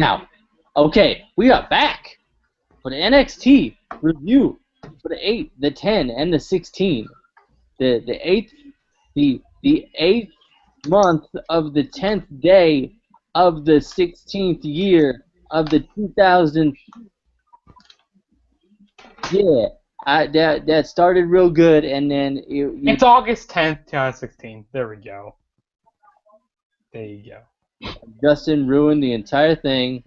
Now, okay, we are back for the NXT review for the 8, the 10, and the 16. The eighth month of the 10th day of the 16th year of the 2000. Yeah, that started real good, and then It's August 10th, 2016. There we go. There you go. Justin ruined the entire thing,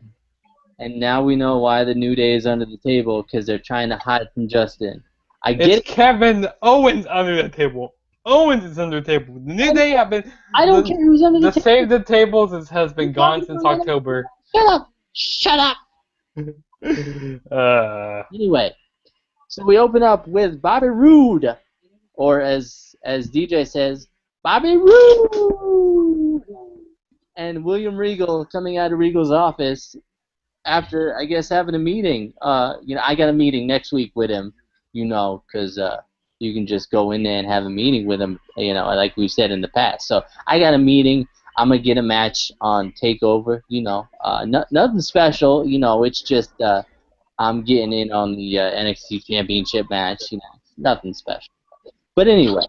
and now we know why the New Day is under the table, because they're trying to hide from Justin. It's Kevin Owens under the table. Owens is under the table. The New Day have been. I don't care who's under the table. The Save the Tables has been gone since October. Shut up! Shut up! Anyway, so we open up with Bobby Roode, or as DJ says, Bobby Roode, and William Regal coming out of Regal's office after, I guess, having a meeting. I got a meeting next week with him, because you can just go in there and have a meeting with him, like we've said in the past. So I got a meeting. I'm going to get a match on TakeOver, nothing special, it's just I'm getting in on the NXT Championship match, nothing special. But anyway,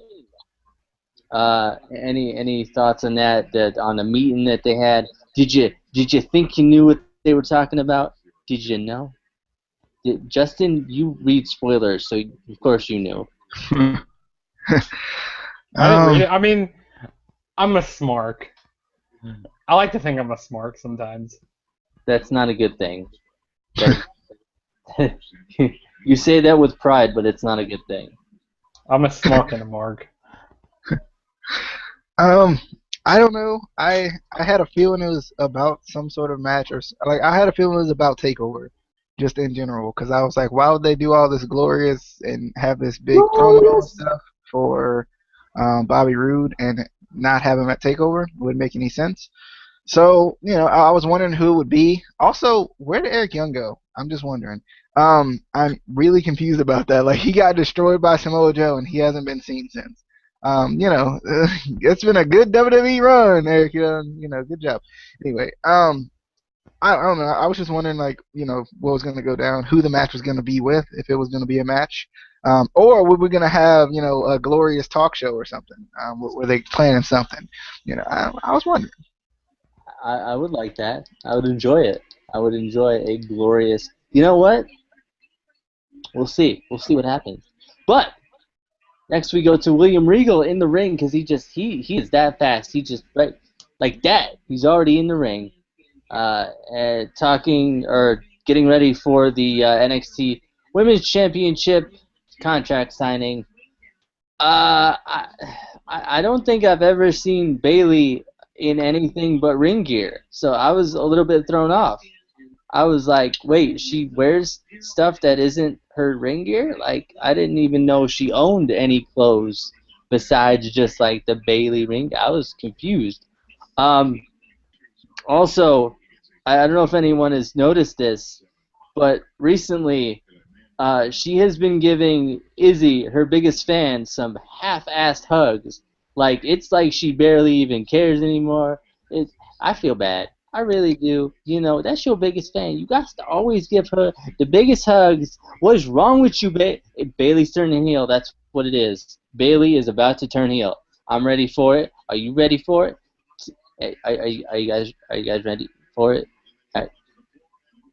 any thoughts on that on the meeting that they had? Did you think you knew what they were talking about? Did you know? Justin, you read spoilers, so of course you knew. I didn't read it. I mean, I'm a smark. I like to think I'm a smark sometimes. That's not a good thing. You say that with pride, but it's not a good thing. I'm a smark and a mark. I don't know. I had a feeling it was about some sort of match, or I had a feeling it was about TakeOver, just in general, because I was like, why would they do all this glorious and have this big promo stuff for Bobby Roode and not have him at TakeOver? It wouldn't make any sense. So, I was wondering who it would be. Also, where did Eric Young go? I'm just wondering. I'm really confused about that. Like, he got destroyed by Samoa Joe, and he hasn't been seen since. It's been a good WWE run, Eric Young. Good job. Anyway, I don't know. I was just wondering, what was going to go down, who the match was going to be with, if it was going to be a match. Or were we going to have, a glorious talk show or something? Were they planning something? I was wondering. I would like that. I would enjoy it. I would enjoy a glorious. You know what? We'll see. We'll see what happens. But next we go to William Regal in the ring, because he is that fast. He just right like that. He's already in the ring, talking or getting ready for the NXT Women's Championship contract signing. I don't think I've ever seen Bayley in anything but ring gear, so I was a little bit thrown off. I was like, wait, she wears stuff that isn't her ring gear? Like, I didn't even know she owned any clothes besides just like the Bayley ring. I was confused. Also, I don't know if anyone has noticed this, but recently she has been giving Izzy, her biggest fan, some half-assed hugs. Like, it's like she barely even cares anymore. I feel bad. I really do. That's your biggest fan. You got to always give her the biggest hugs. What is wrong with you, Bayley's turning heel. That's what it is. Bayley is about to turn heel. I'm ready for it. Are you ready for it? Are you guys ready for it?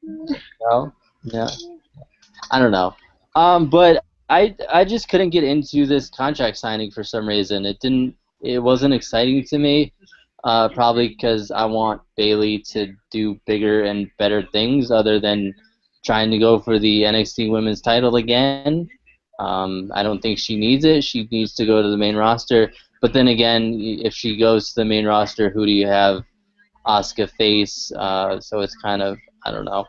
No? No. I don't know. But I just couldn't get into this contract signing for some reason. It wasn't exciting to me. Probably because I want Bayley to do bigger and better things other than trying to go for the NXT Women's title again. I don't think she needs it. She needs to go to the main roster. But then again, if she goes to the main roster, who do you have? Asuka face. So it's kind of, I don't know.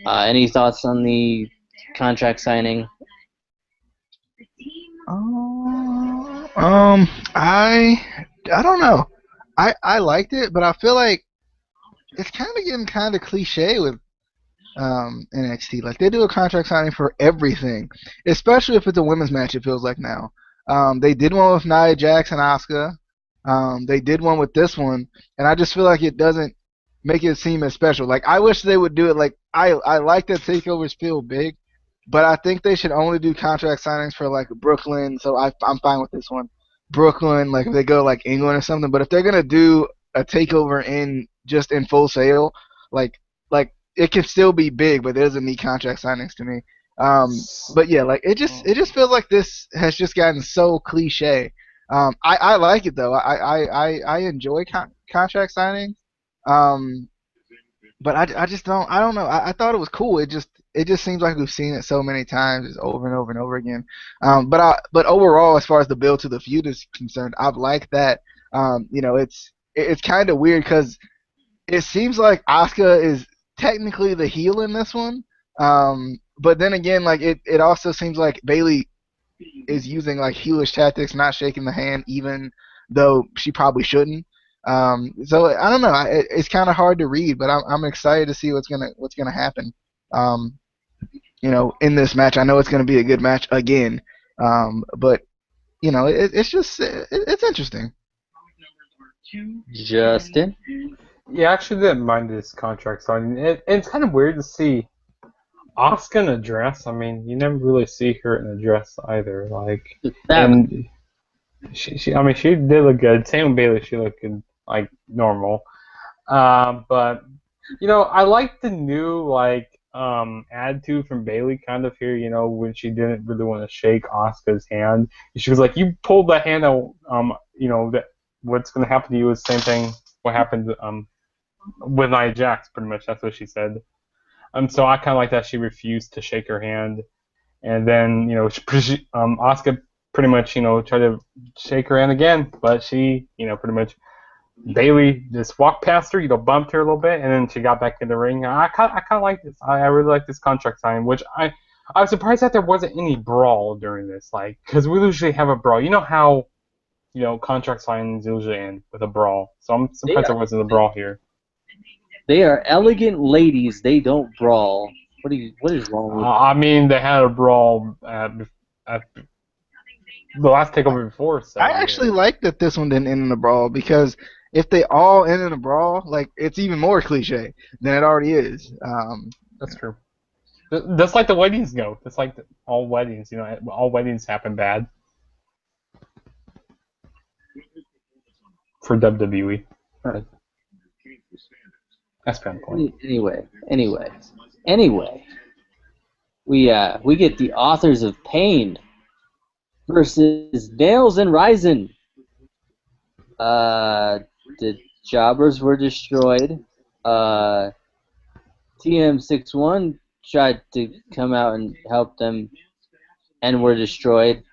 Any thoughts on the contract signing? I don't know. I liked it, but I feel like it's kind of getting kind of cliche with NXT. Like, they do a contract signing for everything, especially if it's a women's match, it feels like now. They did one with Nia Jax and Asuka. They did one with this one, and I just feel like it doesn't make it seem as special. Like I wish they would do it. Like I like that takeovers feel big, but I think they should only do contract signings for like Brooklyn. So I'm fine with this one. Brooklyn, like if they go like England or something. But if they're gonna do a takeover in just in Full Sail, like it can still be big, but it doesn't need contract signings to me. But yeah, like it just feels like this has just gotten so cliche. I like it though. I enjoy contract signings. Um, but I just don't know. I thought it was cool. It just seems like we've seen it so many times, just over and over and over again. But overall, as far as the build to the feud is concerned, I've liked that. It's kind of weird because it seems like Asuka is technically the heel in this one. But then again, like it also seems like Bailey is using like heelish tactics, not shaking the hand, even though she probably shouldn't. So I don't know. It's kind of hard to read, but I'm excited to see what's gonna happen. Um, in this match, I know it's gonna be a good match again. But it's interesting. Justin. Yeah, I actually didn't mind this contract signing. It's kind of weird to see Asuka in a dress. I mean, you never really see her in a dress either. Like, That and I mean, she did look good. Same with Bailey, she looked good, like normal. But I like the new attitude from Bailey kind of here. When she didn't really want to shake Asuka's hand, she was like, "You pulled the hand out. That what's going to happen to you is the same thing. What happened with Nia Jax, pretty much. That's what she said. So I kind of like that she refused to shake her hand, and then Asuka pretty much tried to shake her hand again, but she pretty much Bailey just walked past her, bumped her a little bit, and then she got back in the ring. I kind of like this. I really like this contract sign, which I was surprised that there wasn't any brawl during this, like because we usually have a brawl. You know how contract signings usually end with a brawl, so I'm surprised there wasn't a brawl here. They are elegant ladies. They don't brawl. What is wrong with I mean, they had a brawl at the last takeover before, so I actually like that this one didn't end in a brawl because if they all end in a brawl, like it's even more cliche than it already is. That's true. Just like the weddings go. Just like all weddings, all weddings happen bad for WWE. Right. That's kind of point. Anyway, we get the Authors of Pain versus Nails and Ryzen. The jobbers were destroyed. TM61 tried to come out and help them and were destroyed.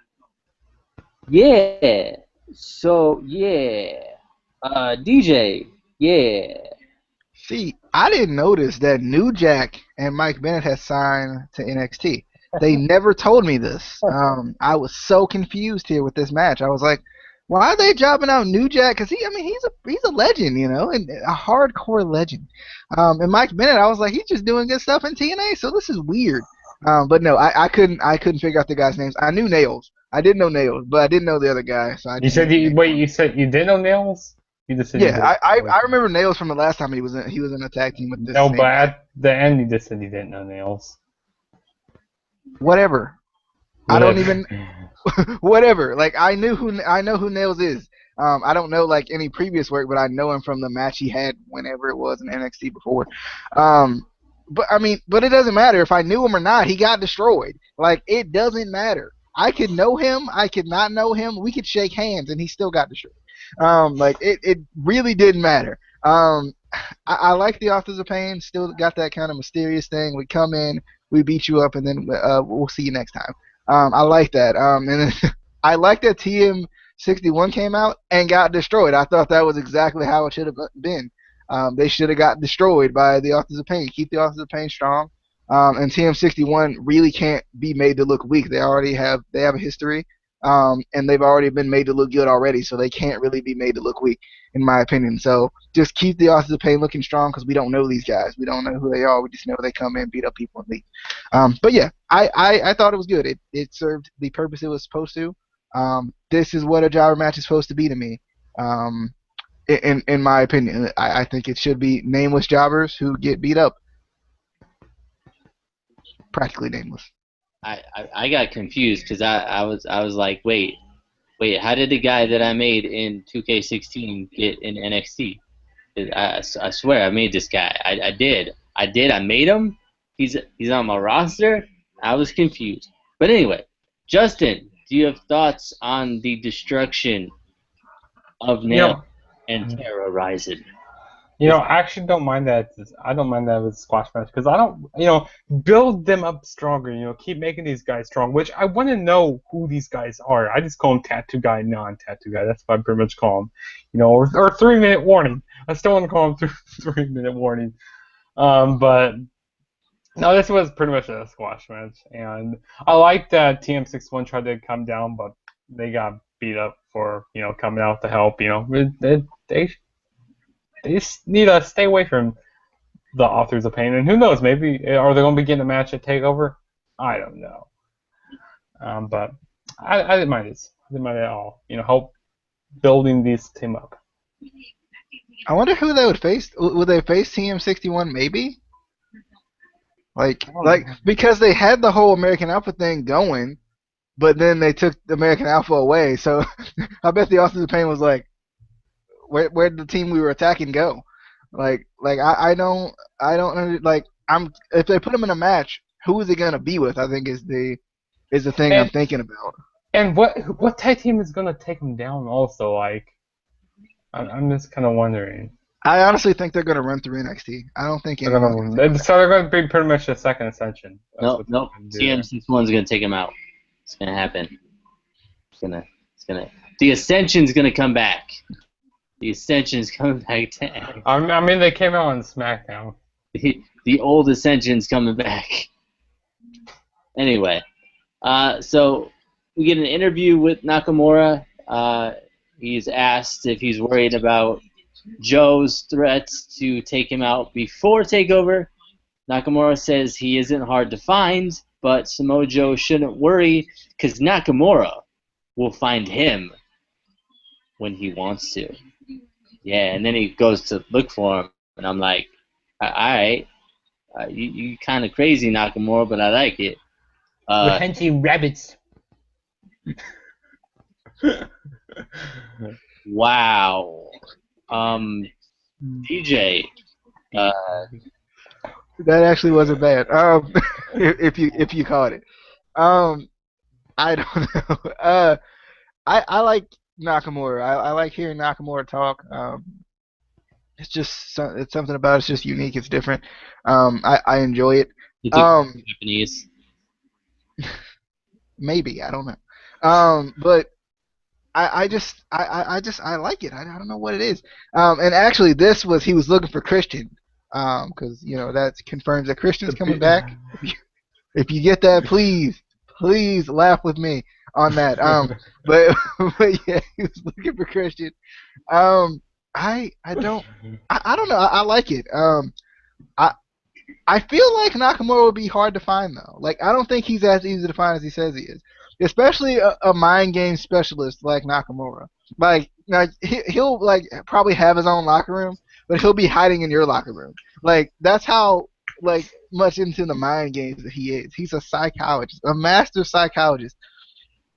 Yeah. So, yeah. DJ, yeah. See, I didn't notice that New Jack and Mike Bennett had signed to NXT. They never told me this. I was so confused here with this match. I was like, why are they jobbing out New Jack? Because he's a legend, and a hardcore legend. And Mike Bennett, I was like, he's just doing good stuff in TNA, so this is weird. But no, I couldn't figure out the guys' names. I knew Nails. I did know Nails, but I didn't know the other guy. So you said you said you did know Nails? You just said yeah, I remember Nails from the last time he was in a tag team with this. No, but at the end you just said you didn't know Nails. Whatever. I don't even. Whatever. Like I know who Nails is. I don't know like any previous work, but I know him from the match he had whenever it was in NXT before. But it doesn't matter if I knew him or not. He got destroyed. Like it doesn't matter. I could know him. I could not know him. We could shake hands, and he still got destroyed. It really didn't matter. I like the Authors of Pain. Still got that kind of mysterious thing. We come in, we beat you up, and then we'll see you next time. I like that. And then I like that TM61 came out and got destroyed. I thought that was exactly how it should have been. They should have got destroyed by the Authors of Pain. Keep the Authors of Pain strong. And TM61 really can't be made to look weak. They have a history. And they've already been made to look good already, so they can't really be made to look weak, in my opinion. So just keep the Authors of Pain looking strong because we don't know these guys. We don't know who they are. We just know they come in, beat up people, and leave. But yeah, I thought it was good. It served the purpose it was supposed to. This is what a jobber match is supposed to be to me. In my opinion, I think it should be nameless jobbers who get beat up, practically nameless. I got confused because I was like, wait, how did the guy that I made in 2K16 get in NXT? I swear I made this guy. I made him. He's on my roster. I was confused. But anyway, Justin, do you have thoughts on the destruction of You Nail know, and Terrorizing? I actually don't mind that. I don't mind that with squash match because I don't, build them up stronger. Keep making these guys strong. Which I want to know who these guys are. I just call them tattoo guy, non-tattoo guy. That's what I pretty much call them. Or 3 minute warning. I still want to call them 3 minute warning. But no, this was pretty much a squash match, and I like that TM61 tried to come down, but they got beat up for coming out to help. They just need to stay away from the authors of pain. And who knows? Maybe are they going to be getting a match at Takeover? I don't know. But I didn't mind this. I didn't mind it at all. Help building this team up. I wonder who they would face. Would they face TM61? Maybe. Like because they had the whole American Alpha thing going, but then they took the American Alpha away. So I bet the Authors of Pain was like, where'd the team we were attacking go? Like I don't like I'm if they put him in a match, who is he gonna be with? I think is the thing I'm And thinking about. and what tag team is going to take them down? Also, like I'm just kind of wondering. I honestly think they're gonna run through NXT. I don't think They're anyone's gonna take gonna them so they're going to be pretty much the second Ascension. That's No, what they're no. going to do. There. TM61's gonna take him out. It's gonna happen. It's gonna. The Ascension's gonna come back. The Ascension's coming back to I mean, they came out on SmackDown. the old Ascension's coming back. Anyway, so we get an interview with Nakamura. He's asked if he's worried about Joe's threats to take him out before TakeOver. Nakamura says he isn't hard to find, but Samoa Joe shouldn't worry because Nakamura will find him when he wants to. Yeah, and then he goes to look for him, and I'm like, all right, you kind of crazy, Nakamura, but I like it. We're hunting rabbits. Wow. DJ. That actually wasn't bad. If you caught it. I don't know. I like Nakamura. I like hearing Nakamura talk. It's just it's something about it's just unique. It's different. I enjoy it. It's Japanese. Maybe I don't know. But I like it. I don't know what it is. And actually, he was looking for Christian. Because that confirms that Christian's coming back. If you get that, please laugh with me on that. But yeah, he was looking for Christian. I don't know. I like it. I feel like Nakamura would be hard to find though. Like I don't think he's as easy to find as he says he is, especially a mind game specialist like Nakamura. Like he'll like probably have his own locker room, but he'll be hiding in your locker room. Like that's how like much into the mind games that he is. He's a psychologist, a master psychologist.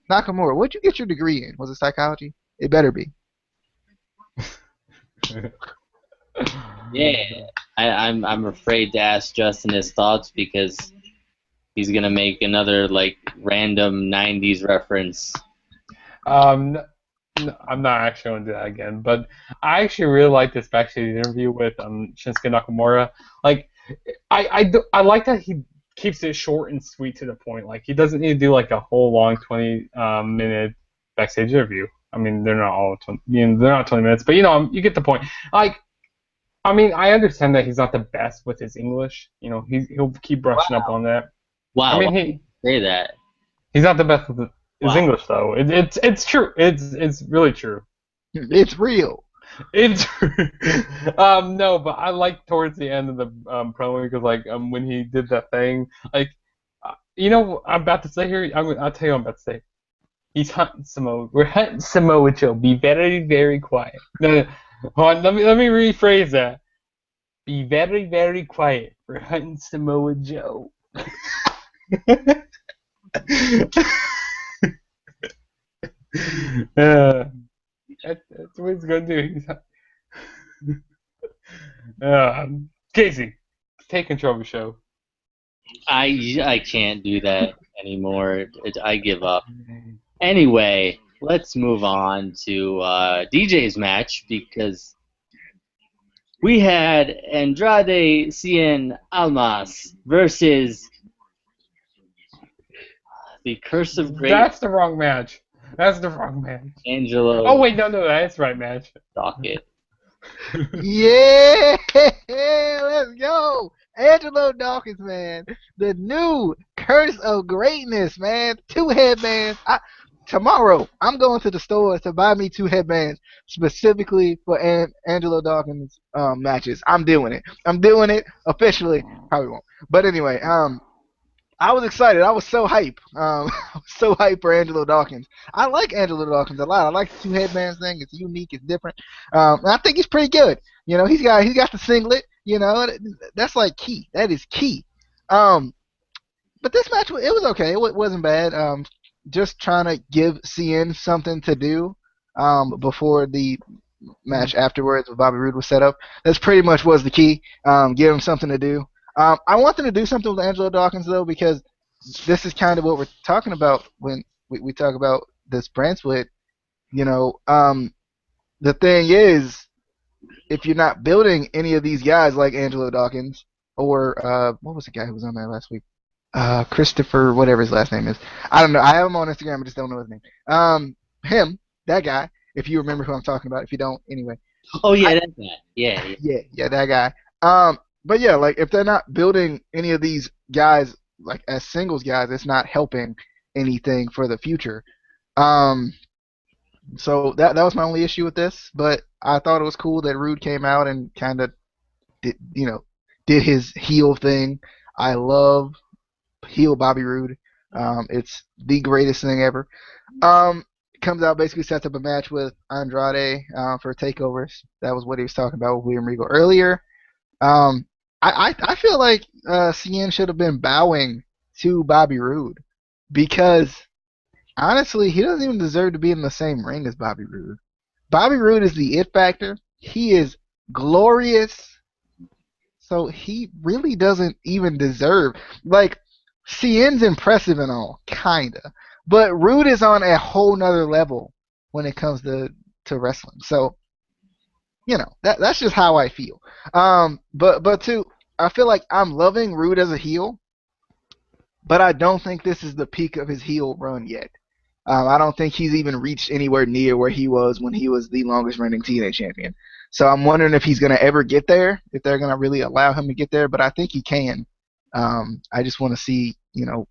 Nakamura, what'd you get your degree in? Was it psychology? It better be. Yeah, I'm afraid to ask Justin his thoughts because he's gonna make another like random '90s reference. No, I'm not actually going to do that again. But I actually really like this backstage interview with Shinsuke Nakamura. Like, I like that he keeps it short and sweet to the point. Like, he doesn't need to do like a whole long 20 minute backstage interview. I mean, they're not all 20, they're not 20 minutes, but you get the point. Like, I mean, I understand that he's not the best with his English. He'll keep brushing up on that. Wow, I mean, why did you say that? he's not the best with his Wow. English though. It's true. It's really true. It's real. It's no, but I like towards the end of the promo because when he did that thing, like I'm about to say here. I'll tell you what I'm about to say. He's hunting Samoa. We're hunting Samoa Joe. Be very, very quiet. No, Hold on, let me rephrase that. Be very, very quiet for hunting Samoa Joe. uh, that's what he's gonna do. Casey, take control of the show. I can't do that anymore. I give up. Anyway, let's move on to DJ's match because we had Andrade Cien Almas versus the Curse of Great That's the wrong match. That's the wrong match. Oh Angelo wait, no, that's the right match. Docket. Yeah, let's go. Angelo Dawkins, man. The new curse of greatness, man. 2 headbands. Tomorrow, I'm going to the store to buy me 2 headbands specifically for Angelo Dawkins matches. I'm doing it. I'm doing it officially. Probably won't. But anyway, I was excited. I was so hype. I was so hype for Angelo Dawkins. I like Angelo Dawkins a lot. I like the 2 headbands thing. It's unique. It's different. And I think he's pretty good. You know, he's got the singlet. You know, that's like key. That is key. But this match, it was okay. It wasn't bad. Just trying to give CN something to do. Before the match afterwards with Bobby Roode was set up. That's pretty much was the key. Give him something to do. I want them to do something with Angelo Dawkins though, because this is kind of what we're talking about when we talk about this brand split. You know, the thing is, if you're not building any of these guys like Angelo Dawkins or what was the guy who was on there last week? Christopher, whatever his last name is. I don't know. I have him on Instagram. I just don't know his name. Him, that guy. If you remember who I'm talking about. If you don't, anyway. Oh yeah, that's that. Yeah. Yeah, that guy. But yeah, like if they're not building any of these guys like as singles guys, it's not helping anything for the future. Um, so that was my only issue with this. But I thought it was cool that Rude came out and kind of did his heel thing. I love heel Bobby Roode. It's the greatest thing ever. Comes out basically sets up a match with Andrade for takeovers. That was what he was talking about with William Regal earlier. Um, I feel like CN should have been bowing to Bobby Roode because honestly, he doesn't even deserve to be in the same ring as Bobby Roode. Bobby Roode is the it factor. He is glorious, so he really doesn't even deserve. Like CN's impressive and all, kinda, but Roode is on a whole nother level when it comes to wrestling. So that's just how I feel. But too, I feel like I'm loving Rude as a heel, but I don't think this is the peak of his heel run yet. I don't think he's even reached anywhere near where he was when he was the longest reigning TNA champion. So I'm wondering if he's gonna ever get there, if they're gonna really allow him to get there. But I think he can. I just want to see,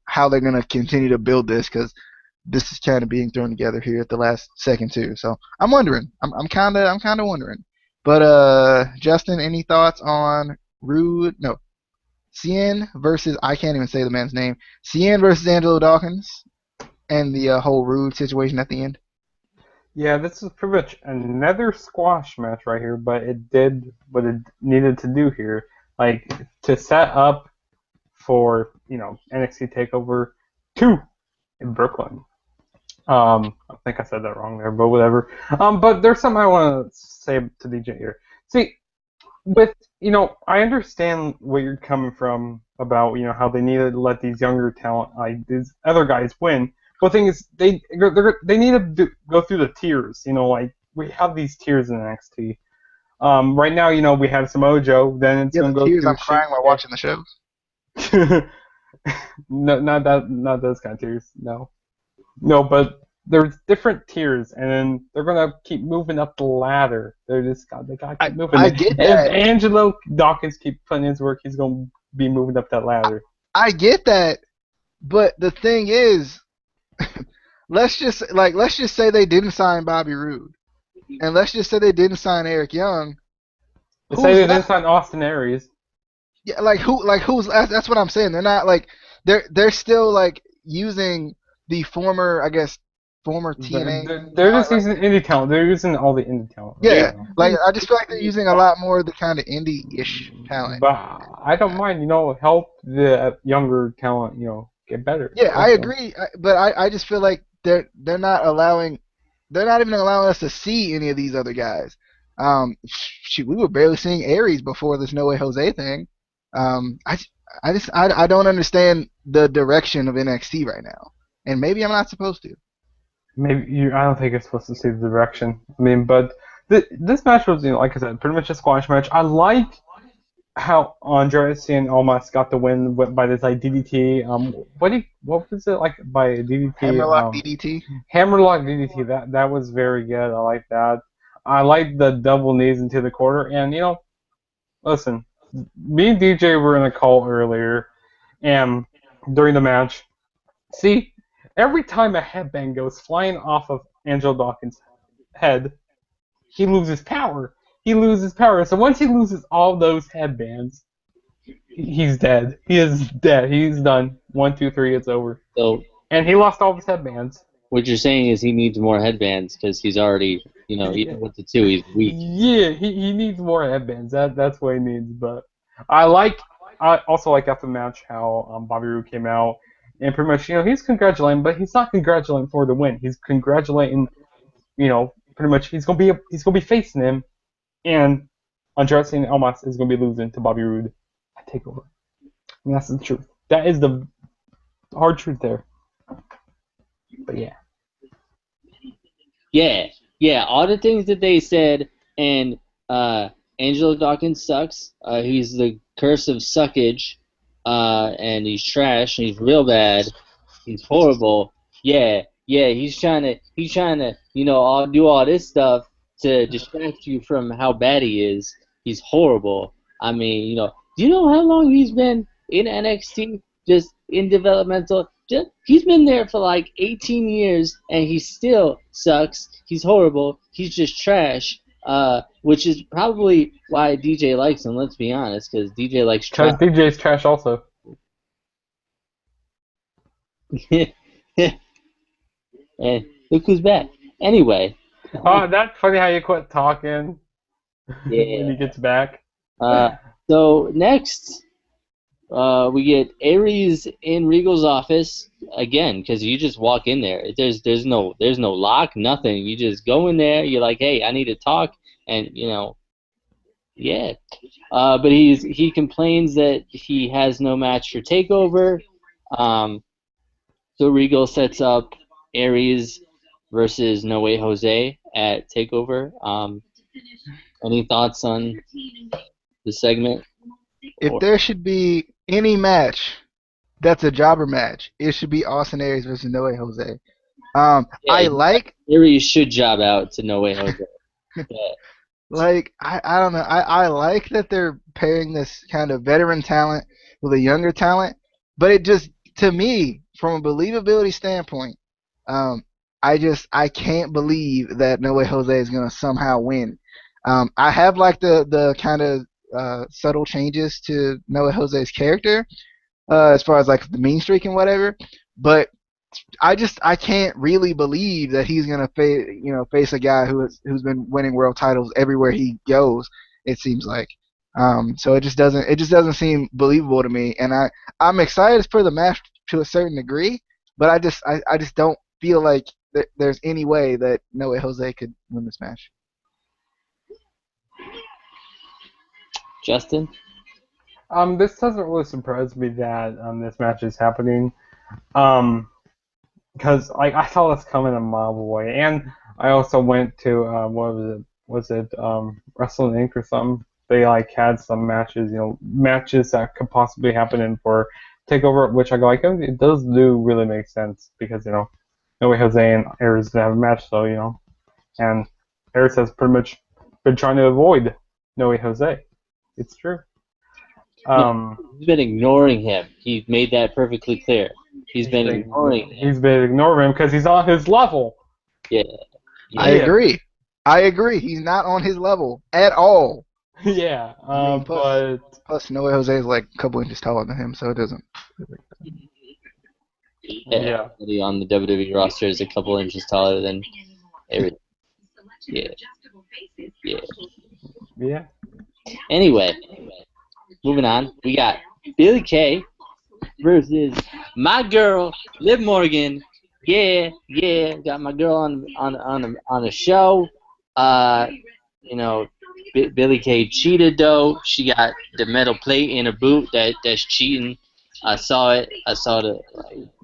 how they're gonna continue to build this because this is kind of being thrown together here at the last second too. So I'm wondering. I'm kind of wondering. But Justin, any thoughts on Rude? No, Cien versus I can't even say the man's name. Cien versus Angelo Dawkins and the whole Rude situation at the end. Yeah, this is pretty much another squash match right here, but it did what it needed to do here, like to set up for NXT Takeover 2 in Brooklyn. I think I said that wrong there, but whatever. But there's something I want to say to DJ here. See, I understand where you're coming from about how they need to let these younger talent, like these other guys, win. But the thing is, they need to go through the tiers. Like we have these tiers in NXT. Right now, we have Samoa Joe. Then it's Yeah, gonna the go tears through I'm crying while watching the show. No, not those kind of tiers. No, but there's different tiers, and then they're gonna keep moving up the ladder. They gotta keep moving. I get If that. Angelo Dawkins keep putting his work, he's gonna be moving up that ladder. I get that. But the thing is, let's just say they didn't sign Bobby Roode, and let's just say they didn't sign Eric Young. They say Who's they didn't left? sign Austin Aries. Yeah, who's that's what I'm saying. They're not like they're still like using the former, I guess, former TNA They're talent just right using indie talent. They're using all the indie talent right Yeah, now. like I just feel like they're using a lot more of the kind of indie-ish talent. But I don't mind, help the younger talent, get better Yeah, I also. agree, but I just feel like they're not allowing, they're not even allowing us to see any of these other guys. Shoot, we were barely seeing Aries before this No Way Jose thing. I I don't understand the direction of NXT right now, and maybe I'm not supposed to. Maybe I don't think you're supposed to see the direction. I mean, but this match was, like I said, pretty much a squash match. I like how Andres and Almas got the win by this like DDT. What was it like by DDT? Hammerlock DDT. Hammerlock DDT. That was very good. I like that. I like the double knees into the quarter. And listen, me and DJ were in a call earlier, and during the match, see, every time a headband goes flying off of Angelo Dawkins' head, he loses power. He loses power. So once he loses all those headbands, he's dead. He is dead. He's done. 1, 2, 3. It's over. So And he lost all of his headbands. what you're saying is he needs more headbands because he's already, Yeah, even with the two, he's weak. yeah. He needs more headbands. That's what he needs. But I also like after the match how Bobby Roode came out and pretty much he's congratulating, but he's not congratulating for the win. He's congratulating pretty much he's gonna be facing him, and Andrade and Almas is gonna be losing to Bobby Roode at Takeover. And that's the truth. That is the hard truth there. But yeah. Yeah. All the things that they said, and Angelo Dawkins sucks. He's the curse of suckage, and he's trash. And he's real bad. He's horrible. Yeah. He's trying to, all do all this stuff to distract you from how bad he is. He's horrible. I mean, do you know how long he's been in NXT? Just in developmental. He's been there for like 18 years, and he still sucks. He's horrible. He's just trash. Which is probably why DJ likes him. Let's be honest, because DJ likes Because trash. DJ's trash also. And look who's back. Anyway. Oh, that's funny how you quit talking Yeah. when he gets back. So next, we get Aries in Regal's office again, because you just walk in there. There's no lock, nothing. You just go in there. You're like, hey, I need to talk, and yeah. But he complains that he has no match for Takeover. So Regal sets up Aries versus No Way Jose at Takeover. Any thoughts on the segment? If there should be any match that's a jobber match, it should be Austin Aries versus No Way Jose. I like Aries should job out to No Way Jose. I don't know. I like that they're pairing this kind of veteran talent with a younger talent, but it just, to me, from a believability standpoint, I can't believe that No Way Jose is gonna somehow win. I have like the kind of subtle changes to No Way Jose's character, as far as like the mean streak and whatever, but I can't really believe that he's gonna face a guy who's been winning world titles everywhere he goes. It seems like, so it just doesn't seem believable to me. And I'm excited for the match to a certain degree, but I just don't feel like there's any way that No Way Jose could win this match. Justin? This doesn't really surprise me that this match is happening. Because I saw this coming a mile away, and I also went to what was it? Was it Wrestling Inc. or something? They like had some matches, matches that could possibly happen in for Takeover, which I like. It does do really make sense because No Way Jose and Aries have a match, so and Aries has pretty much been trying to avoid No Way Jose. It's true. He's been ignoring him. He made that perfectly clear. He's been ignoring him. He's been ignoring him because he's on his level. Yeah. I agree. He's not on his level at all. Yeah. Plus No Way Jose is like a couple inches taller than him, so it doesn't. Yeah. Everybody on the WWE roster is a couple inches taller than every. Yeah, yeah. Yeah. Anyway, moving on. We got Billy Kay versus my girl Liv Morgan. Yeah, yeah. Got my girl on a show. Uh, you know, Billy Kay cheated though. She got the metal plate in her boot. That's cheating. I saw it. I saw the.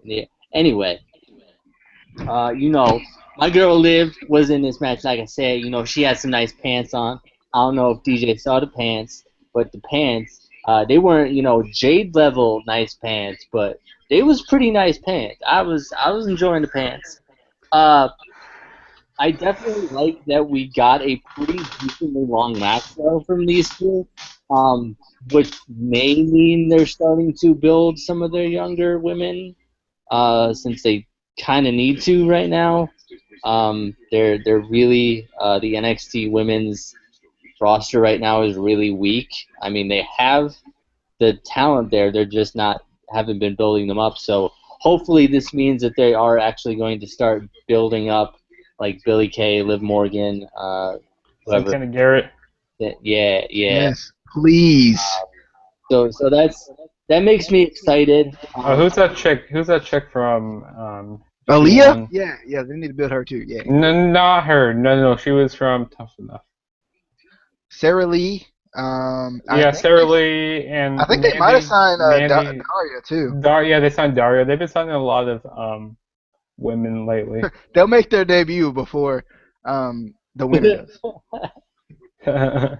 Yeah. Anyway, my girl Liv was in this match. Like I said, she had some nice pants on. I don't know if DJ saw the pants, but the pants, they weren't, Jade level nice pants, but they was pretty nice pants. I was enjoying the pants. Uh, I definitely like that we got a pretty decently long match though from these two, um, which may mean they're starting to build some of their younger women, since they kind of need to right now. They're really the NXT women's roster right now is really weak. I mean, they have the talent there. They're just not haven't been building them up. So hopefully this means that they are actually going to start building up like Billy Kay, Liv Morgan, whoever. Santana Garrett. Yeah, yeah. Yes, please. So that makes me excited. Who's that chick? Who's that chick from Aaliyah? G1? Yeah, yeah, they need to build her too. Yeah. No, not her. No. She was from Tough Enough. Sarah Lee. Yeah, Sarah Lee and I think they might have signed Mandy. Daria too. Yeah, they signed Dario. They've been signing a lot of women lately. They'll make their debut before the winner does. DJ,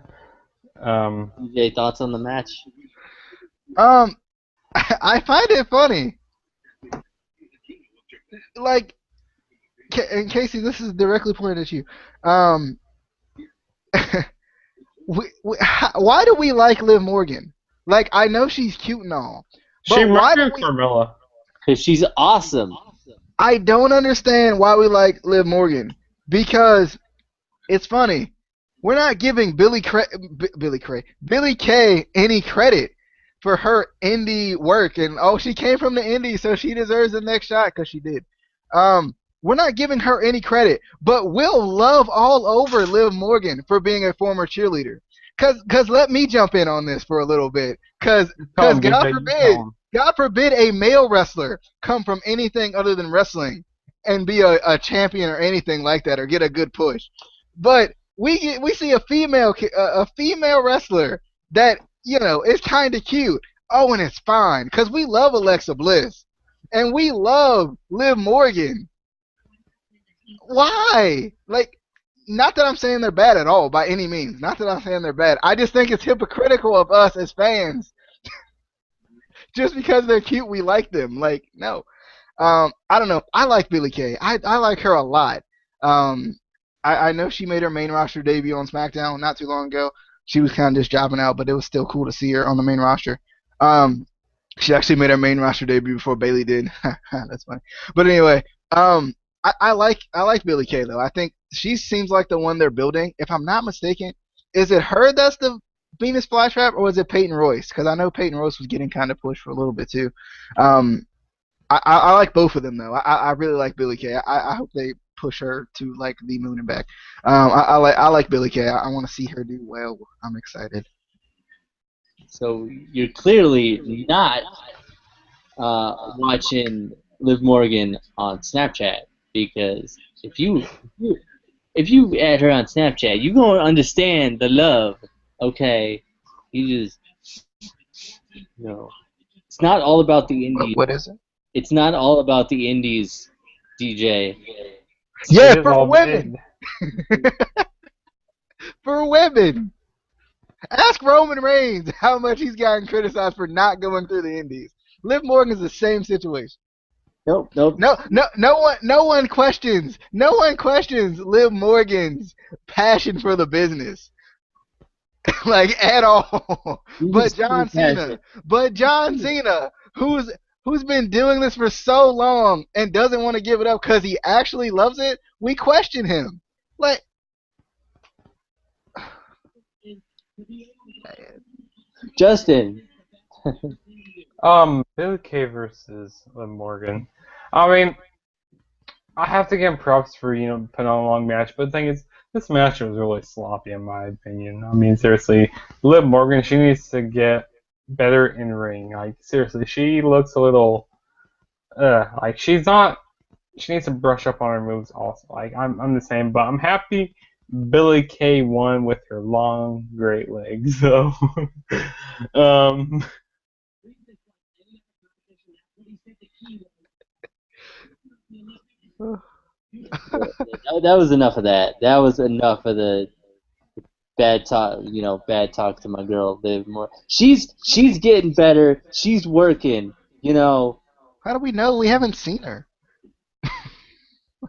thoughts on the match? Um, I find it funny. Like, and Casey, this is directly pointed at you. Um, why do we like Liv Morgan? Like, I know she's cute and all, She but why reminds me do of we? Carmella. Because she's awesome. I don't understand why we like Liv Morgan because it's funny. We're not giving Billy Kay any credit for her indie work, and she came from the indie, so she deserves the next shot because she did. We're not giving her any credit, but we'll love all over Liv Morgan for being a former cheerleader. Cause let me jump in on this for a little bit. Cause Tell him, God DJ, you forbid, tell him. God forbid a male wrestler come from anything other than wrestling and be a champion or anything like that or get a good push. But we see a female wrestler that is kind of cute. Oh, and it's fine because we love Alexa Bliss and we love Liv Morgan. Why? Like, not that I'm saying they're bad at all by any means. Not that I'm saying they're bad. I just think it's hypocritical of us as fans. Just because they're cute, we like them. Like, no. I don't know. I like Billy Kay. I like her a lot. I know she made her main roster debut on SmackDown not too long ago. She was kind of just jobbing out, but it was still cool to see her on the main roster. She actually made her main roster debut before Bayley did. That's funny. But anyway, I like Billy Kay though. I think she seems like the one they're building. If I'm not mistaken, is it her that's the Venus flytrap, or is it Peyton Royce? Because I know Peyton Royce was getting kind of pushed for a little bit too. I like both of them though. I really like Billy Kay. I hope they push her to like the moon and back. I like Billy Kay. I want to see her do well. I'm excited. So you're clearly not watching Liv Morgan on Snapchat, because if you add her on Snapchat, you gonna understand the love. Okay, you just it's not all about the indies. What is it? It's not all about the indies, DJ. Yeah, It is for all women. For women. Ask Roman Reigns how much he's gotten criticized for not going through the indies. Liv Morgan's the same situation. Nope. No one questions. No one questions Liv Morgan's passion for the business. Like at all. But John Cena, who's been doing this for so long and doesn't want to give it up because he actually loves it, we question him. Like, Justin. Billy Kay versus Liv Morgan. I mean, I have to give him props for putting on a long match, but the thing is, this match was really sloppy in my opinion. I mean, seriously, Liv Morgan, she needs to get better in ring. Like seriously, she looks a little like she's not. She needs to brush up on her moves also. Like I'm the same, but I'm happy Billy Kay won with her long, great legs. So, um, That was enough of that. That was enough of the bad talk. Bad talk to my girl Liv More. She's getting better. She's working. How do we know? We haven't seen her.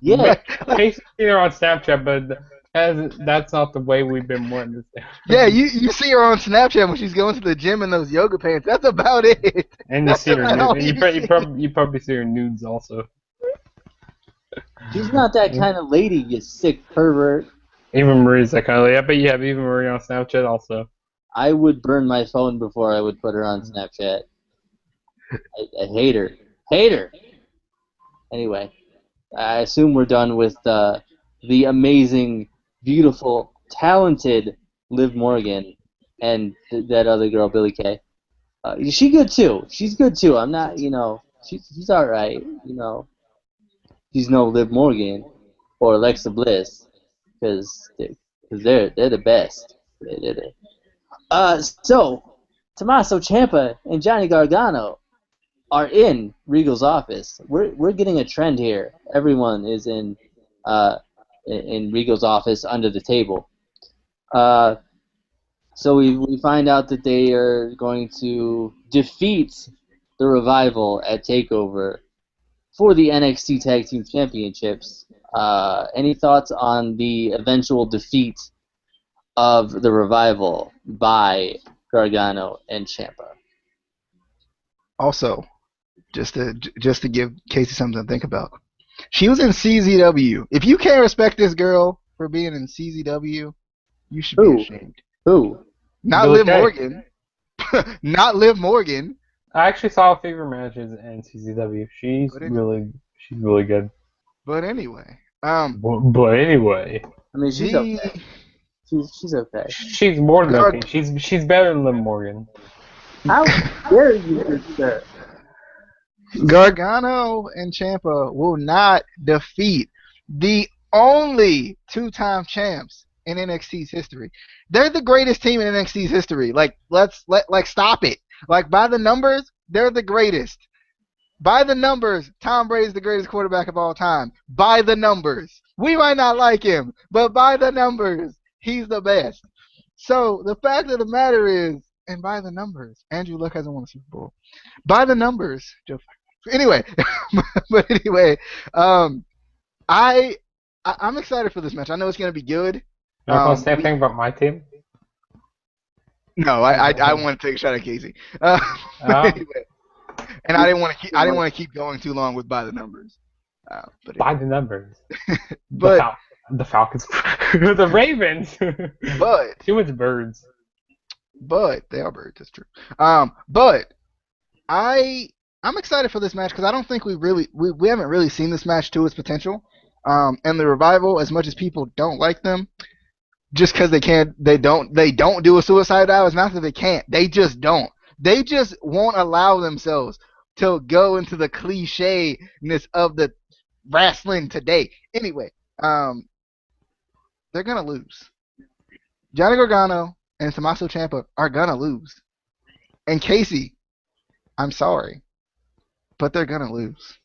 Yeah. Casey's seen her on Snapchat, but that's not the way we've been wanting Yeah, to. you see her on Snapchat when she's going to the gym in those yoga pants. That's about it. And you That's see her about all nude. you see. You probably see her nudes also. She's not that kind of lady, you sick pervert. Eva Marie's that kind of lady. I bet you have Eva Marie on Snapchat also. I would burn my phone before I would put her on Snapchat. I hate her. Hate her. Anyway, I assume we're done with the amazing, beautiful, talented Liv Morgan and that other girl, Billy Kay. She good too. She's good too. I'm not, she's all right. She's no Liv Morgan or Alexa Bliss because they're the best. They're the So, Tommaso Ciampa and Johnny Gargano are in Regal's office. We're getting a trend here. Everyone is in Regal's office under the table. So we find out that they are going to defeat the Revival at Takeover for the NXT Tag Team Championships. Any thoughts on the eventual defeat of the Revival by Gargano and Ciampa? Also, just to give Casey something to think about. She was in CZW. If you can't respect this girl for being in CZW, you should be Who? ashamed. Who? Not Billy Liv Kay. Morgan. Not Liv Morgan. I actually saw a few of her matches in CZW. She's really good. But anyway, But anyway, I mean, she's the okay. She's okay. she's more than okay. She's better than Liv Morgan. How dare you, good sir? Gargano and Ciampa will not defeat the only two-time champs in NXT's history. They're the greatest team in NXT's history. Like stop it. Like by the numbers, they're the greatest. By the numbers, Tom Brady's the greatest quarterback of all time. By the numbers. We might not like him, but by the numbers, he's the best. So the fact of the matter is, and by the numbers, Andrew Luck hasn't won a Super Bowl. By the numbers, Joe. Anyway, but anyway, I'm excited for this match. I know it's going to be good. You want to say anything about my team? No, I want to take a shot at Casey. Anyway, and I didn't want to keep going too long with by the numbers. But By the numbers. But the Falcons, the Ravens. but Too much birds. But they are birds. That's true. But I'm excited for this match because I don't think we haven't really seen this match to its potential. And the Revival, as much as people don't like them, just because they don't do a suicide dive. It's not that they can't. They just don't. They just won't allow themselves to go into the cliche-ness of the wrestling today. Anyway, they're gonna lose. Johnny Gargano and Tommaso Ciampa are gonna lose. And Casey, I'm sorry, but they're gonna lose.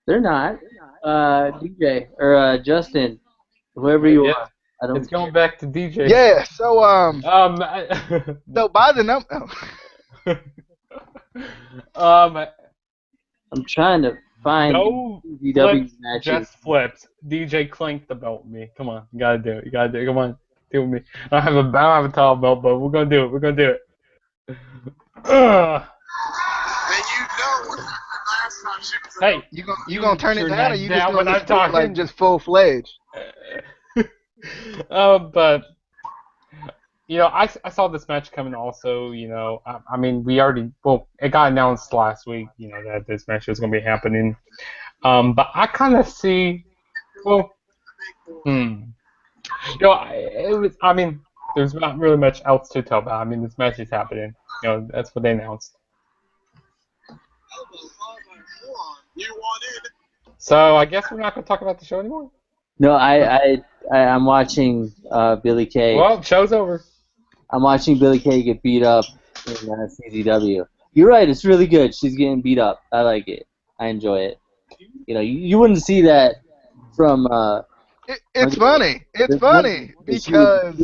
They're not. DJ or Justin, whoever you Yeah, are. I don't. it's going back to DJ. Yeah. So so by the number. I'm trying to find no CZW flips, matches. just flips. DJ clinked the belt with me. Come on, you gotta do it. You gotta do it. Come on, do it with me. I don't have a tall belt, but we're gonna do it. We're gonna do it. Ugh. Hey, You gonna turn it down, or you just down gonna when I'm listen to it, like talking? just full fledged? But I saw this match coming also. I mean, it got announced last week. That this match was going to be happening. But I kind of see. Well, hmm. It was. I mean, there's not really much else to tell about. I mean, this match is happening. That's what they announced. So I guess we're not going to talk about the show anymore. No, I'm watching Billy Kay. Well, show's over. I'm watching Billy Kay get beat up in CZW. You're right. It's really good. She's getting beat up. I like it. I enjoy it. You wouldn't see that from. It's funny. It's funny because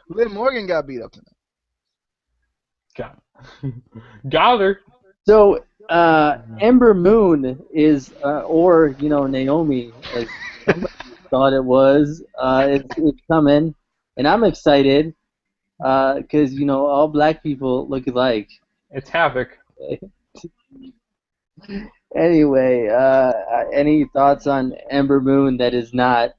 Liv Morgan got beat up tonight. Got her. So Ember Moon is, or Naomi, as somebody thought it was. It's coming, and I'm excited because all black people look alike. It's Havoc. Anyway, any thoughts on Ember Moon that is not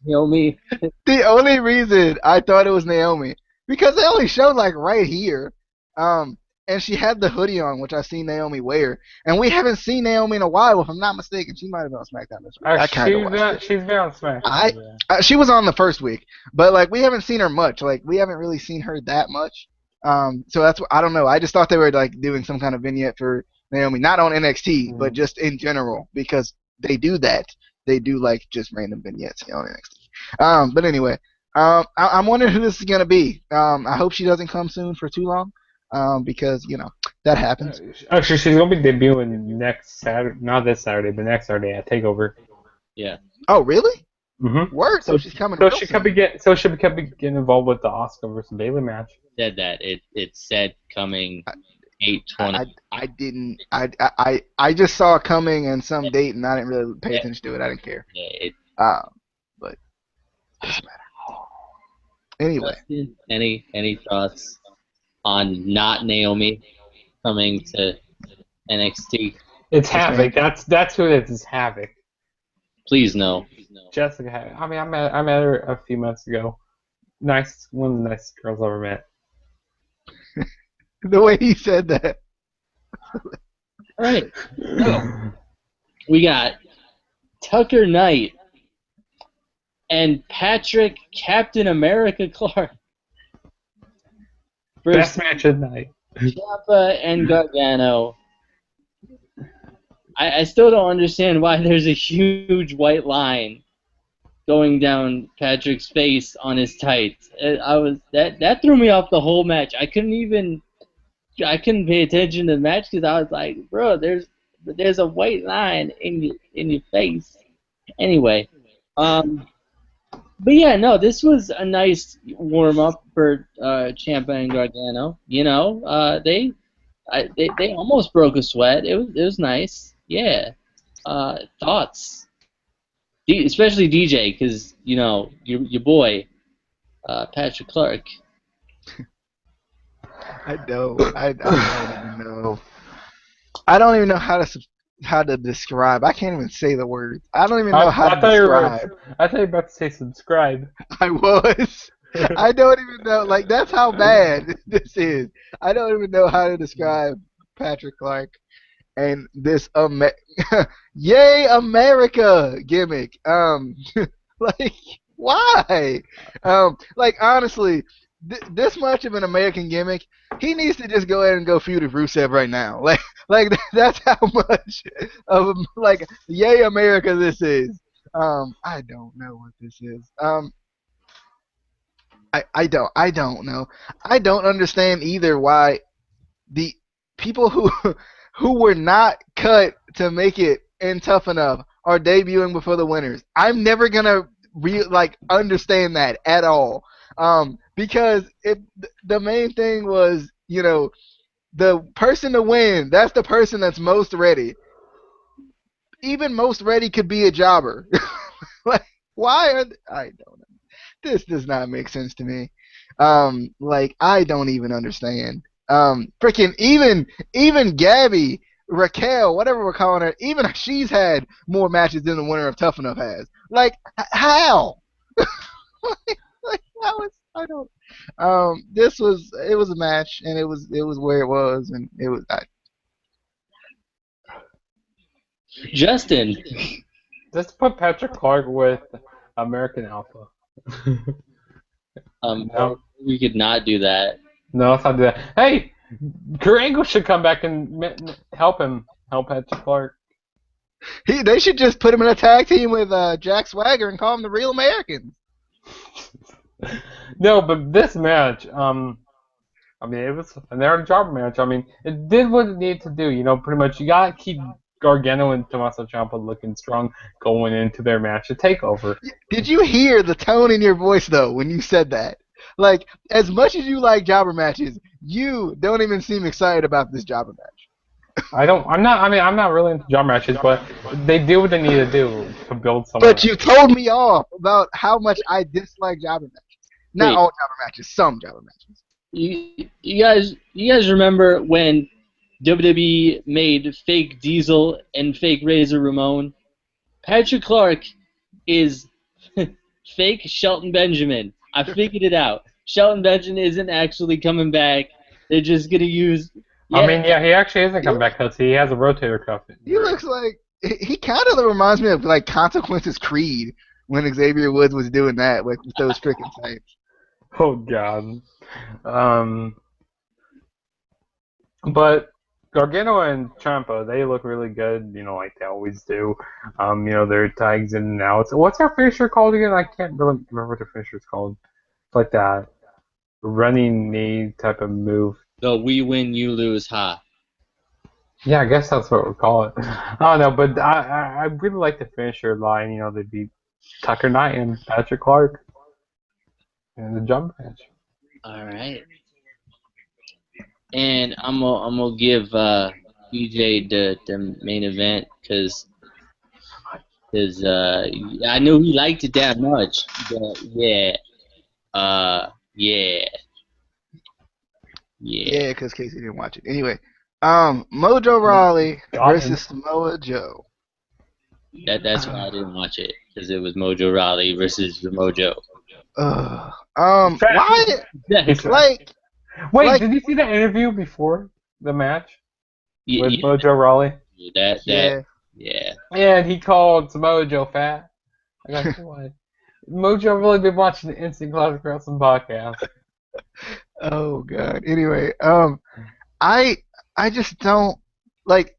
Naomi? The only reason I thought it was Naomi because they only showed like right here, and she had the hoodie on, which I've seen Naomi wear, and we haven't seen Naomi in a while. If I'm not mistaken, she might have been on SmackDown this week. I kind of watched it. She's been on SmackDown. She was on the first week, but like we haven't seen her much. Like we haven't really seen her that much. So that's what I don't know. I just thought they were like doing some kind of vignette for Naomi, not on NXT, but just in general, because they do that. They do like just random vignettes on NXT. But anyway, I'm wondering who this is gonna be. I hope she doesn't come soon for too long, because that happens. Actually, she's gonna be debuting next Saturday, not this Saturday, but next Saturday at Takeover. Yeah. Oh, really? Mm-hmm. Word. So she's coming. So she could be getting involved with the Asuka versus Bayley match. Said that it said coming 8/20. I didn't. I just saw it coming and some date, and I didn't really pay attention to it. I didn't care. Yeah. But it doesn't matter. Anyway. Justin, any thoughts on not Naomi coming to NXT? It's Havoc. That's who it is. It's Havoc. Please no. Jessica Havoc. I mean, I met her a few months ago. Nice, one of the nicest girls I ever met. The way he said that. All right. So, we got Tucker Knight and Patrick Captain America Clark. Best match of the night. Ciampa and Gargano. I still don't understand why there's a huge white line going down Patrick's face on his tights. That threw me off the whole match. I couldn't pay attention to the match because I was like, bro, there's a white line in your face. Anyway, but yeah, no, this was a nice warm up for Ciampa and Gargano. They almost broke a sweat. It was nice. Yeah. Thoughts, especially DJ, because your boy Patrick Clark. I don't even know. I don't even know how to describe. I can't even say the words. I don't even know how to describe. I thought you were about to say subscribe. I was. I don't even know. Like, that's how bad this is. I don't even know how to describe Patrick Clark and this Yay America gimmick. Like, why? Like, honestly, this much of an American gimmick, he needs to just go ahead and go feud with Rusev right now. Like that's how much of like Yay America this is. I don't know what this is. I don't know. I don't understand either why the people who were not cut to make it in Tough Enough are debuting before the winners. I'm never gonna understand that at all. Because the main thing was, the person to win, that's the person that's most ready. Even most ready could be a jobber. Like, why I don't know. This does not make sense to me. I don't even understand. Freaking even Gabby, Raquel, whatever we're calling her, even she's had more matches than the winner of Tough Enough has. Like, how? How is I don't. This was it was a match, and it was where it was, and it was. Justin. Just put Patrick Clark with American Alpha. Or No, we could not do that. no, let's not do that. Hey, Kurt Angle should come back and help Patrick Clark. They should just put him in a tag team with Jack Swagger and call him the Real Americans. No, but this match, I mean, it was an air job match. I mean, it did what it needed to do. You know, pretty much you gotta keep Gargano and Tommaso Ciampa looking strong going into their match to Takeover. Did you hear the tone in your voice though when you said that? Like, as much as you like jobber matches, you don't even seem excited about this jobber match. I'm not. I mean, I'm not really into job matches, but they do what they need to do to build someone But up. you told me off about how much I dislike jobber matches. Not Wait, all jobber matches, some jobber matches. you guys remember when WWE made fake Diesel and fake Razor Ramon? Patrick Clark is fake Shelton Benjamin. I figured it out. Shelton Benjamin isn't actually coming back. They're just gonna use. I Yeah, mean, yeah, he actually isn't coming back because he has a rotator cuff. He looks like he kind of reminds me of like Consequences Creed when Xavier Woods was doing that with those freaking saints. Oh God. Um, but Gargano and Ciampa, they look really good. You know, like they always do. You know, their tags in and out. What's their finisher called again? I can't really remember what their finisher's called. It's like that running knee type of move. the we win, you lose, ha. Yeah, I guess that's what we call it. I don't know, but I really like the finisher line. You know, they beat Tucker Knight and Patrick Clark in the jump match. All right. And I'm gonna give BJ the main event because I knew he liked it that much. But yeah, yeah, yeah. Yeah, because Casey didn't watch it. Anyway, Mojo Rawley Got him. versus Samoa Joe. That's why I didn't watch it because it was Mojo Rawley versus the Mojo. Why? He's- Like, Wait, like- did you see the interview before the match Yeah, with Mojo Rawley? yeah. yeah. And he called Samoa Joe fat. I got what? Mojo really been watching the Instant Classic Wrestling podcast. Oh God. Anyway, I just don't like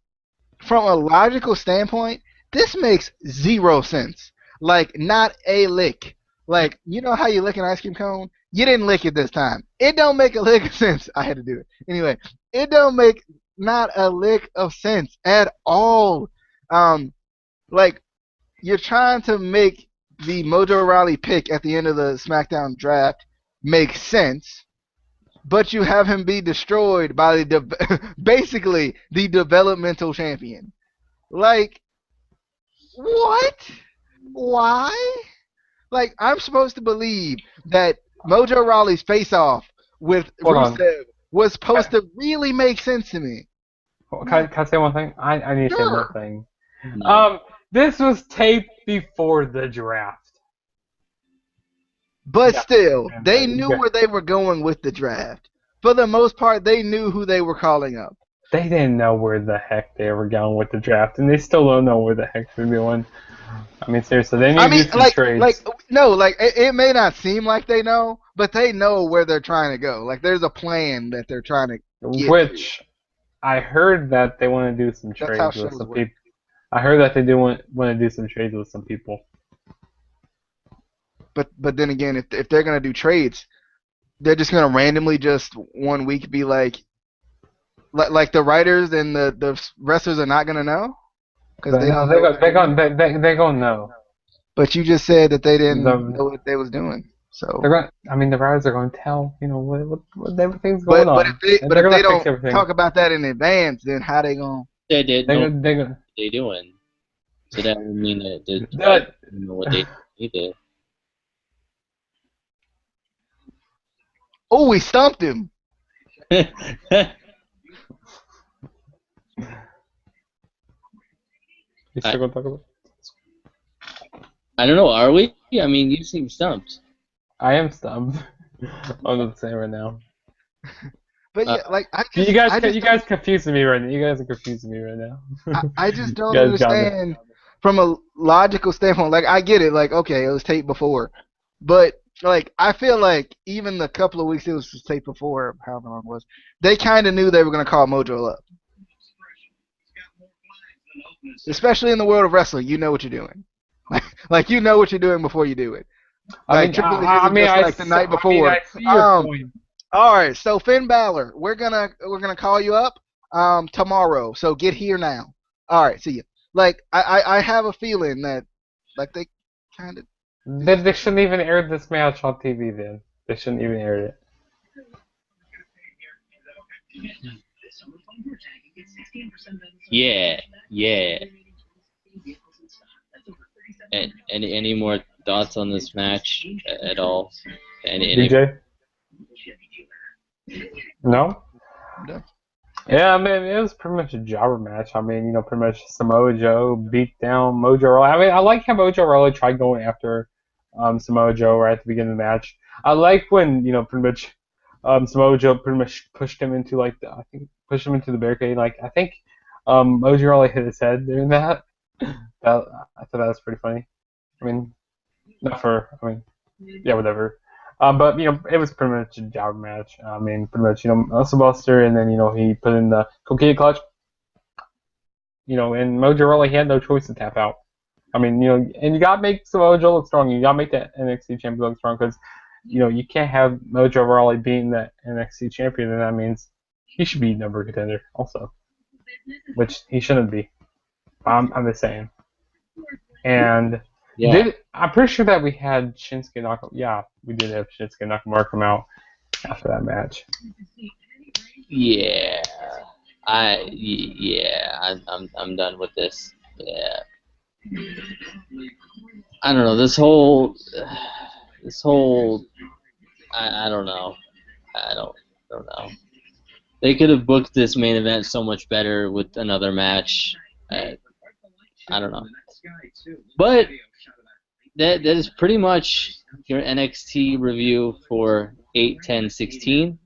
from a logical standpoint. This makes zero sense. Like, not a lick. Like, you know how you lick an ice cream cone? You didn't lick it this time. It don't make a lick of sense. I had to do it. Anyway, it don't make not a lick of sense at all. Like, you're trying to make the Mojo Rawley pick at the end of the SmackDown draft make sense, but you have him be destroyed by basically the developmental champion. Like, what? Why? Like, I'm supposed to believe that Mojo Rawley's face-off with Hold on. Rusev was supposed to really make sense to me. Can I say one thing? I need to say one Sure. thing. No. This was taped before the draft. But Yeah. still, Yeah. they knew Yeah. where they were going with the draft. For the most part, they knew who they were calling up. They didn't know where the heck they were going with the draft, and they still don't know where the heck they're doing. I mean, seriously, they need I to mean, do some trades. it may not seem like they know, but they know where they're trying to go. Like, there's a plan that they're trying to get Which I heard that they want to do some That's how trades with shows some work. people. I heard that they do want to do some trades with some people. But then again, if they're gonna do trades, they're just gonna randomly just one week be like the writers and the wrestlers are not gonna know because they don't know. They're going no. But you just said that they didn't The- know what they was doing. So. They're going. I mean, the writers are going to tell what everything's going But on. if they And but they're if they gonna fix don't everything. talk about that in advance, then how they gonna? They did They're know gonna, what they're gonna, they're doing, so that would mean that they that, know what they did. Oh, we stumped him. you still gonna talk about? I don't know. Are we? I mean, you seem stumped. I am stumped. I'm not saying right now. But Uh, yeah, like You guys, I just you don't guys confusing me right now. You guys are confusing me right now. I just You don't guys got me. understand from a logical standpoint. Like I get it, like okay, it was taped before, but like I feel like even the couple of weeks it was taped before, however long it was, they kind of knew they were gonna call Mojo up. Especially in the world of wrestling, you know what you're doing. Like you know what you're doing before you do it. I Like mean, Triple H isn't just like the night I before. see your point. All right, so Finn Balor, we're gonna call you up tomorrow. So get here now. All right, see you. Like I have a feeling that like they kind of Then they shouldn't even air this match on TV. Then they shouldn't even air it. yeah, yeah. Any more thoughts on this match at all? Any DJ? No. no. Yeah, I mean, it was pretty much a jobber match. I mean, pretty much Samoa Joe beat down Mojo Rawley. I mean, I like how Mojo Rawley tried going after Samoa Joe right at the beginning of the match. I like when, pretty much Samoa Joe pretty much pushed him into, like, I think, pushed him into the barricade. Like, I think Mojo Rawley hit his head doing that. I thought that was pretty funny. I mean, yeah, whatever. But it was pretty much a jobber match. I mean, pretty much muscle buster, and then he put in the coquille clutch. And Mojo Rawley had no choice to tap out. I mean, and you gotta make Samoa Joe look strong. You gotta make that NXT champion look strong because you can't have Mojo Rawley being that NXT champion, and that means he should be number contender also, which he shouldn't be. I'm just saying. And yeah, I'm pretty sure that we had Shinsuke Nakamura. Yeah, we did have Shinsuke Nakamura come out after that match. yeah. I'm done with this. Yeah. I don't know this whole I don't know. I don't know. They could have booked this main event so much better with another match. I don't know. But that is pretty much your NXT review for 8, 10, 16.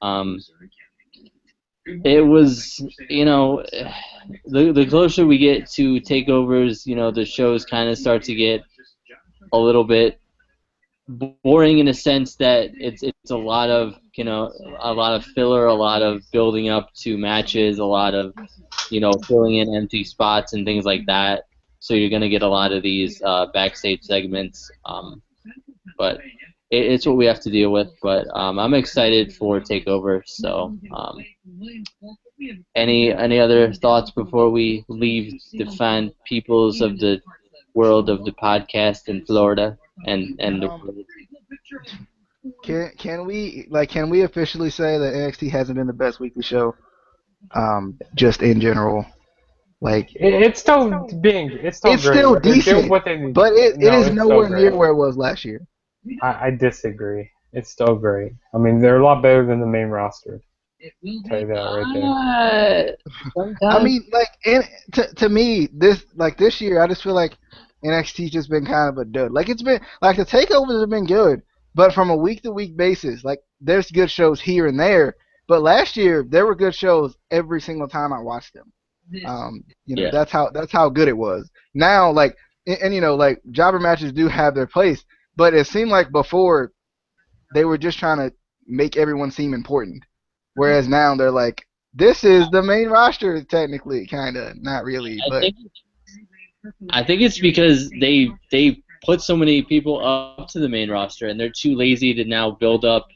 Um, it was, the closer we get to takeovers, the shows kind of start to get a little bit boring in a sense that it's a lot of filler, a lot of building up to matches, a lot of filling in empty spots and things like that. So you're gonna get a lot of these backstage segments, but it's what we have to deal with. But I'm excited for Takeover. So any other thoughts before we leave the fine peoples of the world of the podcast in Florida and the world? Can we officially say that NXT hasn't been the best weekly show? Just in general, like It's still it's great. still They're doing decent, what they need. but it No, is it's still nowhere near great. where it was last year. I disagree. It's still great. I mean, they're a lot better than the main roster. I'll tell you that right there. I Sometimes. mean, like, and to me, this year, I just feel like NXT's just been kind of a dud. Like, it's been like the takeovers have been good, but from a week to week basis, like, there's good shows here and there. But last year, there were good shows every single time I watched them. Yeah. That's how good it was. Now, like, and like jobber matches do have their place, but it seemed like before they were just trying to make everyone seem important. Whereas now they're like, this is the main roster, technically, kind of, not really, I but think I think it's because they put so many people up to the main roster and they're too lazy to now build up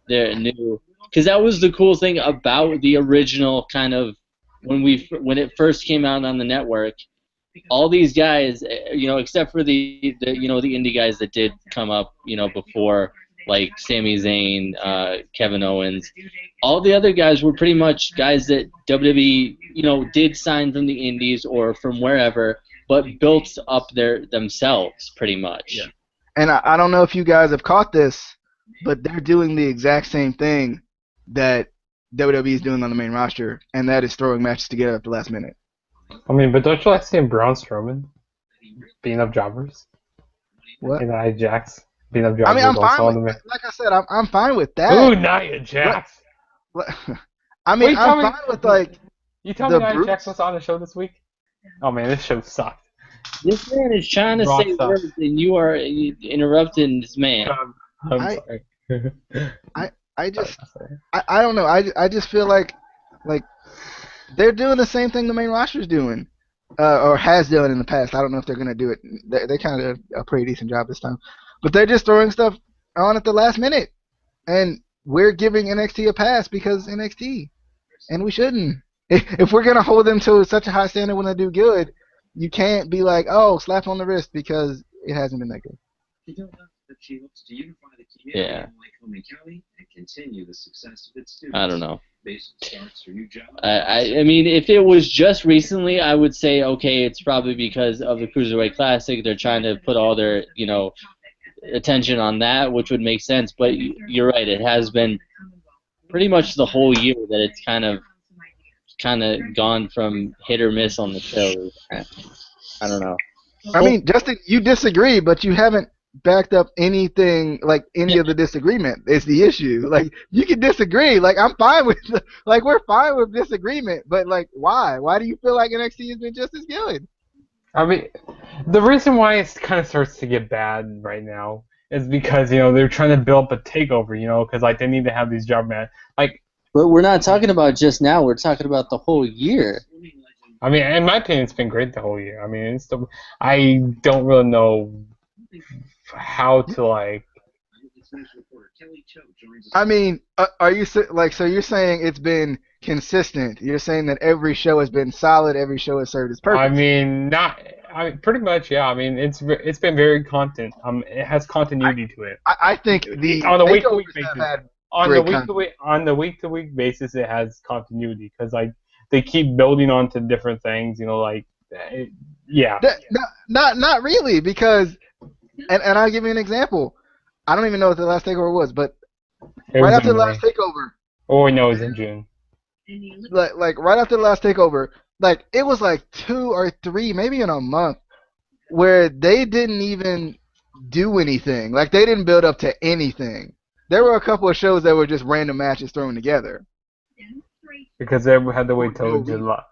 their new. Because that was the cool thing about the original kind of when it first came out on the network. All these guys, except for the indie guys that did come up, before, like Sami Zayn, Kevin Owens. All the other guys were pretty much guys that WWE, did sign from the indies or from wherever, but built up themselves pretty much. yeah. And I don't know if you guys have caught this, but they're doing the exact same thing that WWE is doing on the main roster, and that is throwing matches together at the last minute. I mean, but don't you like seeing Braun Strowman beating up jobbers What? in the Ajax? beat up I mean, I'm jobbers on fine some with, of them. like I said, I'm fine with that. Ooh, Nia But, Jax. I mean, Wait, I'm tell me, fine with like you tell me the Nia Jax brutes. was on the show this week? Oh man, this show sucked. This man is trying to Raw say sucked. words, and you are interrupting this man. I'm I sorry. I I just I'm sorry. I don't know. I just feel like they're doing the same thing the main roster's doing, or has done in the past. I don't know if they're gonna do it. They kind of did a pretty decent job this time, but they're just throwing stuff on at the last minute, and we're giving NXT a pass because NXT, and we shouldn't. If we're gonna hold them to such a high standard when they do good, you can't be like, oh, slap on the wrist because it hasn't been that good. Yeah. I don't know. I mean, if it was just recently, I would say, okay, it's probably because of the Cruiserweight Classic. They're trying to put all their, attention on that, which would make sense. But you're right. It has been pretty much the whole year that it's kind of gone from hit or miss on the show. I don't know. I mean, Justin, you disagree, but you haven't backed up anything like any of the disagreement. Is the issue? Like you can disagree. Like I'm fine with like we're fine with disagreement, but like why? Why do you feel like NXT has been just as good? I mean, the reason why it kind of starts to get bad right now is because they're trying to build up a takeover. Because like they need to have these job man. Like, But we're not talking about just now. We're talking about the whole year. I mean, in my opinion, it's been great the whole year. I mean, I don't really know how to like. I mean, are you like so? You're saying it's been consistent. You're saying that every show has been solid. Every show has served its I purpose. mean, not. I mean, pretty much, yeah. I mean, it's been very content. It has continuity to it. I think the On a week to week takeovers have basis. had On the great week to content. week basis, it has continuity because like they keep building onto different things. Yeah. Not really because and I'll give you an example. I don't even know what the last takeover was, but It right was after in the last May. takeover, Oh no, it was in June. like right after the last takeover, like it was like 2 or 3, maybe in a month, where they didn't even do anything. Like they didn't build up to anything. There were a couple of shows that were just random matches thrown together Because they had to for wait no till reason. July.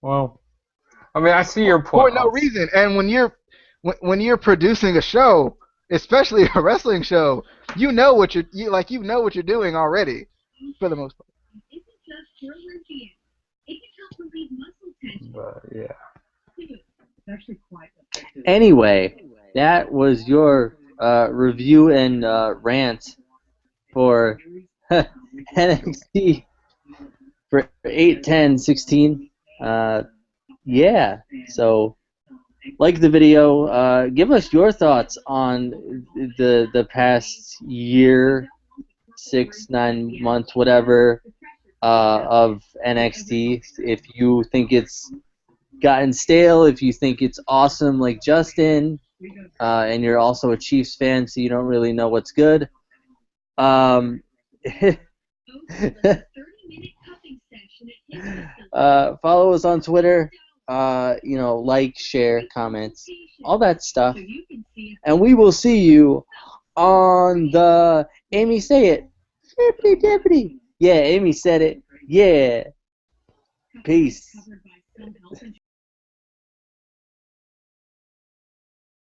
Well, I mean, I see your point. For no reason. And when you're producing a show, especially a wrestling show, you know what you know what you're doing already, for the most part. But yeah. Anyway, that was your review and rant for NXT for 8, 10, 16. Yeah, so like the video. Give us your thoughts on the past year, 6, 9 months, whatever, of NXT. If you think it's gotten stale, if you think it's awesome like Justin, and you're also a Chiefs fan, so you don't really know what's good. Follow us on Twitter. Like, share, comments, all that stuff. And we will see you on the Amy say it. Flippity dippity. Yeah, Amy said it. Yeah. Peace.